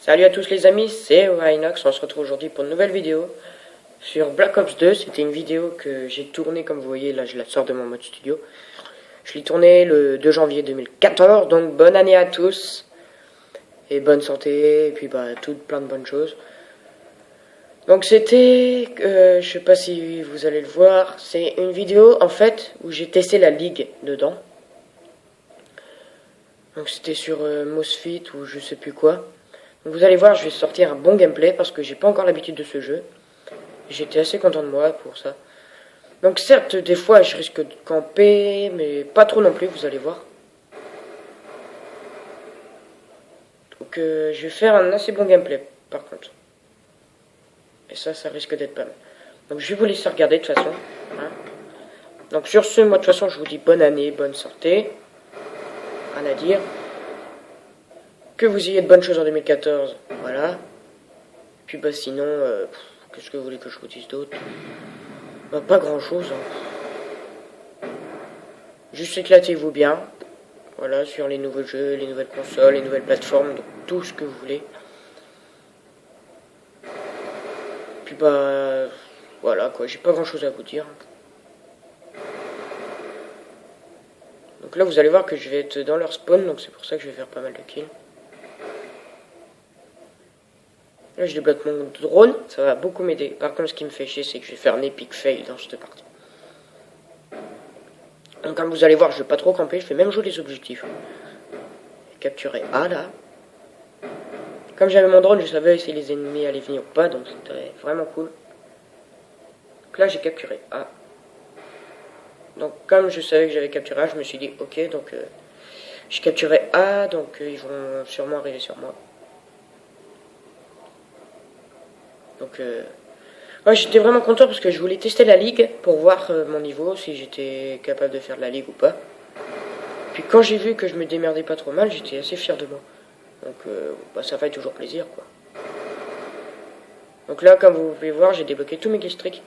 Salut à tous les amis, c'est Rhinox, on se retrouve aujourd'hui pour une nouvelle vidéo sur Black Ops 2. C'était une vidéo que j'ai tournée, comme vous voyez, là je la sors de mon mode studio. Je l'ai tournée le 2 janvier 2014, donc bonne année à tous. Et bonne santé, et puis plein de bonnes choses. Donc c'était, je sais pas si vous allez le voir, c'est une vidéo en fait où j'ai testé la ligue dedans. Donc c'était sur Mosfit ou je sais plus quoi. Donc vous allez voir, je vais sortir un bon gameplay parce que j'ai pas encore l'habitude de ce jeu. J'étais assez content de moi pour ça. Donc certes, des fois je risque de camper, mais pas trop non plus, vous allez voir. Donc je vais faire un assez bon gameplay par contre. Et ça risque d'être pas mal. Donc je vais vous laisser regarder de toute façon. Hein. Donc sur ce, moi de toute façon je vous dis bonne année, bonne santé. Rien à dire. Que vous ayez de bonnes choses en 2014, voilà. Puis sinon, qu'est-ce que vous voulez que je vous dise d'autre? Pas grand chose. Hein. Juste éclatez-vous bien. Voilà, sur les nouveaux jeux, les nouvelles consoles, les nouvelles plateformes, donc tout ce que vous voulez. Puis voilà quoi, j'ai pas grand chose à vous dire. Donc là vous allez voir que je vais être dans leur spawn, donc c'est pour ça que je vais faire pas mal de kills. Là je débloque mon drone, ça va beaucoup m'aider. Par contre ce qui me fait chier c'est que je vais faire un epic fail dans cette partie. Donc comme vous allez voir je vais pas trop camper, je vais même jouer les objectifs. Capturer A là. Comme j'avais mon drone je savais si les ennemis allaient venir ou pas, donc c'était vraiment cool. Donc là j'ai capturé A. Donc comme je savais que j'avais capturé A, je me suis dit ok, donc j'ai capturé A, donc ils vont sûrement arriver sur moi. Donc ouais, j'étais vraiment content parce que je voulais tester la ligue pour voir mon niveau, si j'étais capable de faire de la ligue ou pas. Puis quand j'ai vu que je me démerdais pas trop mal, j'étais assez fier de moi. Donc ça fait toujours plaisir quoi. Donc là comme vous pouvez voir, j'ai débloqué tous mes kill streaks.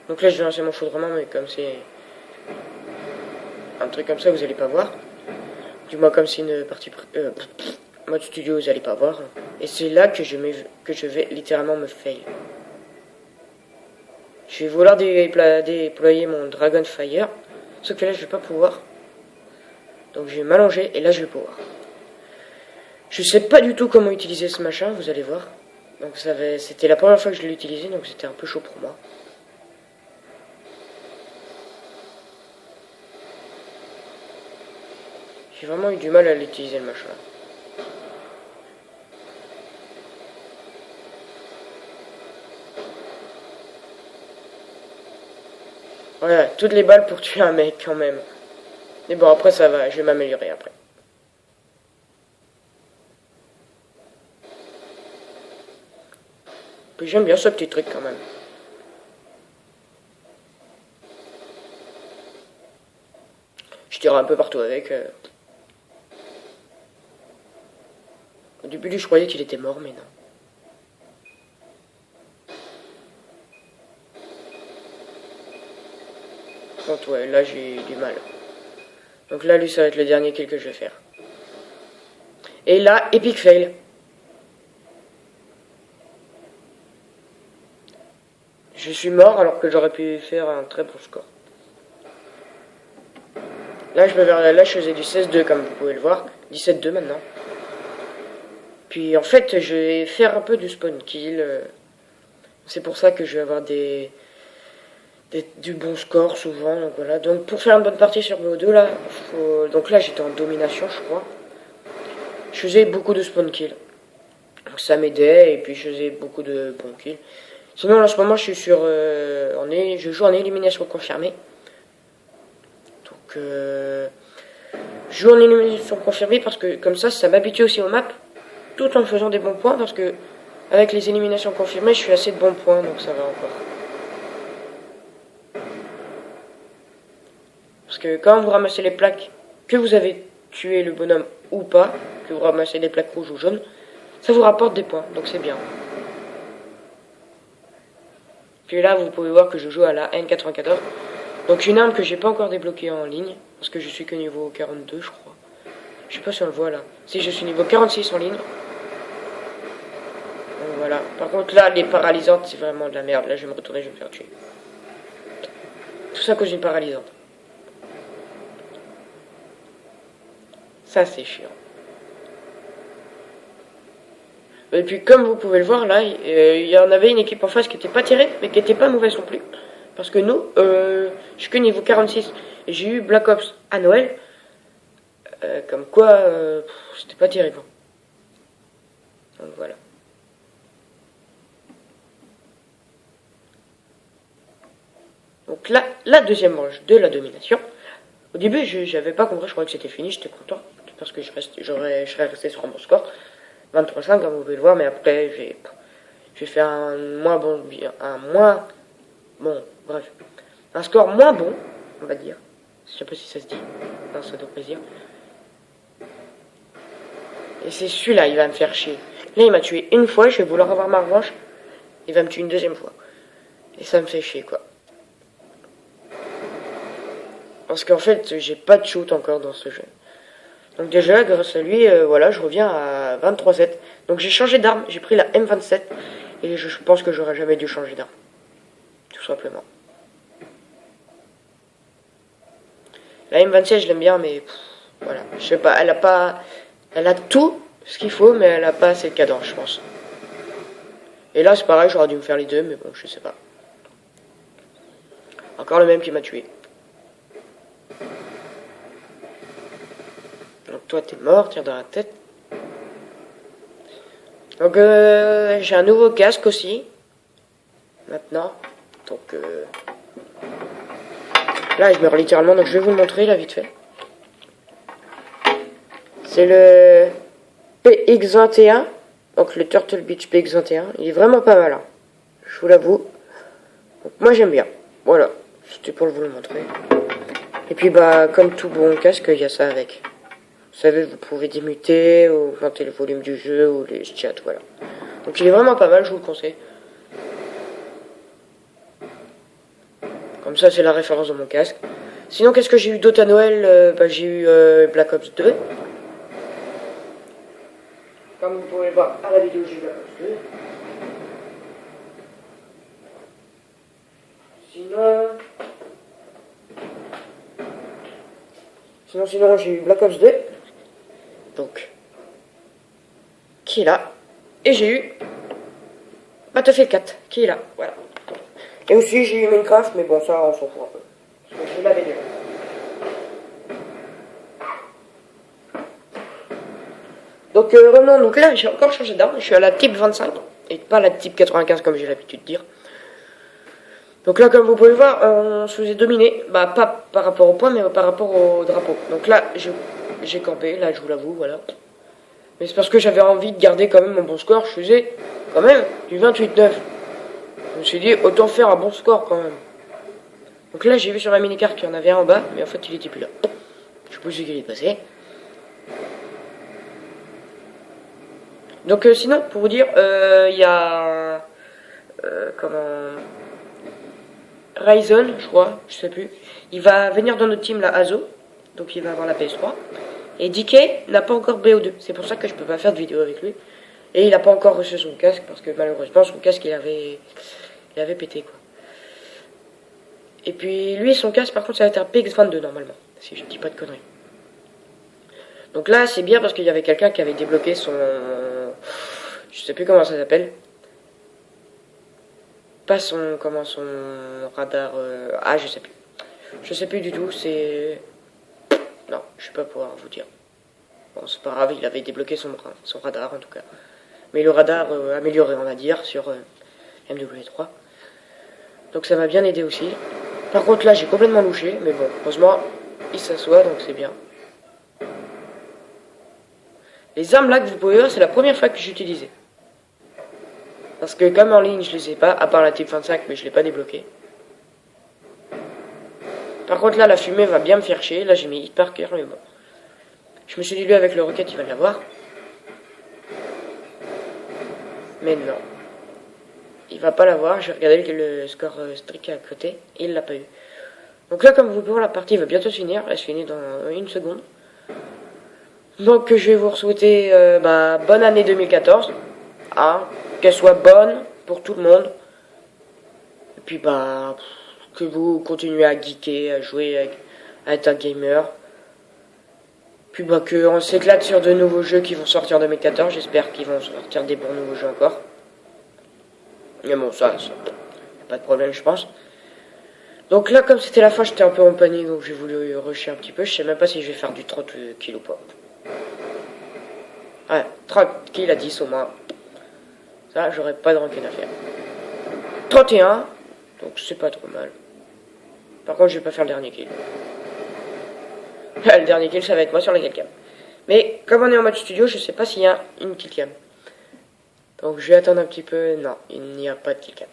Donc là je vais lancer mon foudrement, mais comme c'est un truc comme ça vous allez pas voir. Du moins comme c'est une partie mode studio vous allez pas voir. Et c'est là que je vais littéralement me fail. Je vais vouloir déployer mon Dragonfire, sauf que là je vais pas pouvoir. Donc je vais m'allonger et là je vais pouvoir. Je sais pas du tout comment utiliser ce machin, vous allez voir. Donc c'était la première fois que je l'ai utilisé, donc c'était un peu chaud pour moi. J'ai vraiment eu du mal à l'utiliser le machin. Voilà, toutes les balles pour tuer un mec quand même. Mais bon, après ça va, je vais m'améliorer après. Puis j'aime bien ce petit truc quand même. Je tire un peu partout avec. Au début, je croyais qu'il était mort, mais non. Donc ouais, là j'ai du mal. Donc là, lui, ça va être le dernier kill que je vais faire. Et là, epic fail. Je suis mort alors que j'aurais pu faire un très bon score. Là, je faisais du 16-2 comme vous pouvez le voir. 17-2 maintenant. Puis en fait, je vais faire un peu du spawn kill. C'est pour ça que je vais avoir du bon score souvent. Donc voilà. Donc pour faire une bonne partie sur BO2 là, donc là j'étais en domination je crois. Je faisais beaucoup de spawn kill. Donc ça m'aidait et puis je faisais beaucoup de bons kills. Sinon en ce moment je suis sur je joue en élimination confirmée. Donc je joue en élimination confirmée parce que comme ça m'habitue aussi aux maps tout en faisant des bons points parce que avec les éliminations confirmées je suis assez de bons points donc ça va encore. Parce que quand vous ramassez les plaques, que vous avez tué le bonhomme ou pas, que vous ramassez des plaques rouges ou jaunes, ça vous rapporte des points, donc c'est bien. Puis là, vous pouvez voir que je joue à la N94. Donc une arme que j'ai pas encore débloquée en ligne, parce que je suis que niveau 42, je crois. Je sais pas si on le voit là. Si je suis niveau 46 en ligne. Voilà. Par contre, là, les paralysantes, c'est vraiment de la merde. Là, je vais me retourner, je vais me faire tuer. Tout ça à cause d'une paralysante. Ça, c'est chiant. Et puis, comme vous pouvez le voir, là, il y en avait une équipe en face qui était pas terrible, mais qui était pas mauvaise non plus. Parce que nous, je suis que niveau 46. Et j'ai eu Black Ops à Noël. Comme quoi, c'était pas terrible. Donc voilà. Donc là, la deuxième manche de la domination. Au début, j'avais pas compris, je croyais que c'était fini, j'étais content. Parce que je serais resté sur un bon score. 23-5, comme vous pouvez le voir, mais après, j'ai fait un moins bon, bref. Un score moins bon, on va dire. Je sais pas si ça se dit. Non, ça doit plaisir. Et c'est celui-là, il va me faire chier. Là, il m'a tué une fois, je vais vouloir avoir ma revanche. Il va me tuer une deuxième fois. Et ça me fait chier, quoi. Parce qu'en fait, j'ai pas de shoot encore dans ce jeu. Donc déjà, grâce à lui, voilà, je reviens à 23-7. Donc j'ai changé d'arme, j'ai pris la M27. Et je pense que j'aurais jamais dû changer d'arme. Tout simplement. La M27, je l'aime bien, mais voilà. Je sais pas, elle a tout ce qu'il faut, mais elle a pas assez de cadence, je pense. Et là, c'est pareil, j'aurais dû me faire les deux, mais bon, je sais pas. Encore le même qui m'a tué. Donc toi, t'es mort, tire dans la tête. Donc j'ai un nouveau casque aussi. Maintenant. Donc là, je meurs littéralement, donc je vais vous le montrer là vite fait. C'est le PX21. Donc le Turtle Beach PX21. Il est vraiment pas mal, hein. Je vous l'avoue. Donc moi j'aime bien. Voilà. C'était pour vous le montrer. Et puis bah comme tout bon casque, il y a ça avec. Vous savez, vous pouvez démuter, ou augmenter le volume du jeu, ou les chats, voilà. Donc il est vraiment pas mal, je vous le conseille. Comme ça, c'est la référence de mon casque. Sinon, qu'est-ce que j'ai eu d'autre à Noël? J'ai eu Black Ops 2. Comme vous pouvez le voir à la vidéo, j'ai eu Black Ops 2. Sinon, j'ai eu Black Ops 2. Donc, qui est là. Et j'ai eu Battlefield 4, qui est là, voilà. Et aussi j'ai eu Minecraft, mais bon, ça on s'en fout un peu. Parce que je l'avais déjà. Donc revenons, donc là j'ai encore changé d'arme, je suis à la type 25, et pas la type 95 comme j'ai l'habitude de dire. Donc là, comme vous pouvez le voir, on se faisait dominer, bah pas par rapport au point, mais par rapport au drapeau. Donc là, j'ai campé, là je vous l'avoue, voilà. Mais c'est parce que j'avais envie de garder quand même mon bon score, je faisais quand même du 28-9. Je me suis dit, autant faire un bon score quand même. Donc là, j'ai vu sur ma mini-carte qu'il y en avait un en bas, mais en fait, il était plus là. Je sais pas ce qu'il est passé. Donc sinon, pour vous dire, il y a... Ryzen, je crois, je sais plus. Il va venir dans notre team, là, Azo. Donc il va avoir la PS3. Et DK n'a pas encore BO2. C'est pour ça que je peux pas faire de vidéo avec lui. Et il n'a pas encore reçu son casque, parce que malheureusement, son casque, il avait pété, quoi. Et puis lui, son casque, par contre, ça va être un PX22 normalement, si je ne dis pas de conneries. Donc là, c'est bien parce qu'il y avait quelqu'un qui avait débloqué son... Je sais plus comment ça s'appelle. Pas son... Comment son radar... Ah, je sais plus. Je sais plus du tout, c'est... Non, je vais pas pouvoir vous dire. Bon, c'est pas grave, il avait débloqué son radar en tout cas. Mais le radar amélioré, on va dire, sur MW3. Donc ça m'a bien aidé aussi. Par contre là, j'ai complètement louché, mais bon, heureusement, il s'assoit, donc c'est bien. Les armes là que vous pouvez voir, c'est la première fois que j'utilisais. Parce que comme en ligne, je les ai pas, à part la type 25, mais je l'ai pas débloqué. Par contre là, la fumée va bien me faire chier. Là, j'ai mis Hit Parker, mais bon. Je me suis dit, lui, avec le rocket, il va l'avoir. Mais non. Il va pas l'avoir. J'ai regardé le score strict à côté. Et il l'a pas eu. Donc là, comme vous pouvez voir, la partie va bientôt se finir. Elle se finit dans une seconde. Donc je vais vous souhaiter bonne année 2014. hein, qu'elle soit bonne pour tout le monde. Et puis bah, que vous continuez à geeker, à jouer, à être un gamer. Puis bah, qu'on s'éclate sur de nouveaux jeux qui vont sortir en 2014. J'espère qu'ils vont sortir des bons nouveaux jeux encore. Mais bon, ça pas de problème, je pense. Donc là, comme c'était la fin, j'étais un peu en panique, donc j'ai voulu rusher un petit peu. Je sais même pas si je vais faire du 30 kills ou pas. Ouais, 30 kills à 10 au moins. Ça, j'aurais pas de rancune à faire. 31, donc c'est pas trop mal. Par contre, je vais pas faire le dernier kill. Le dernier kill, ça va être moi sur la killcam. Mais comme on est en mode studio, je sais pas s'il y a une killcam. Donc je vais attendre un petit peu. Non, il n'y a pas de killcam.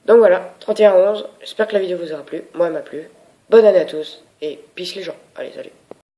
Donc voilà, 31-11. J'espère que la vidéo vous aura plu. Moi, elle m'a plu. Bonne année à tous. Et peace les gens. Allez, salut.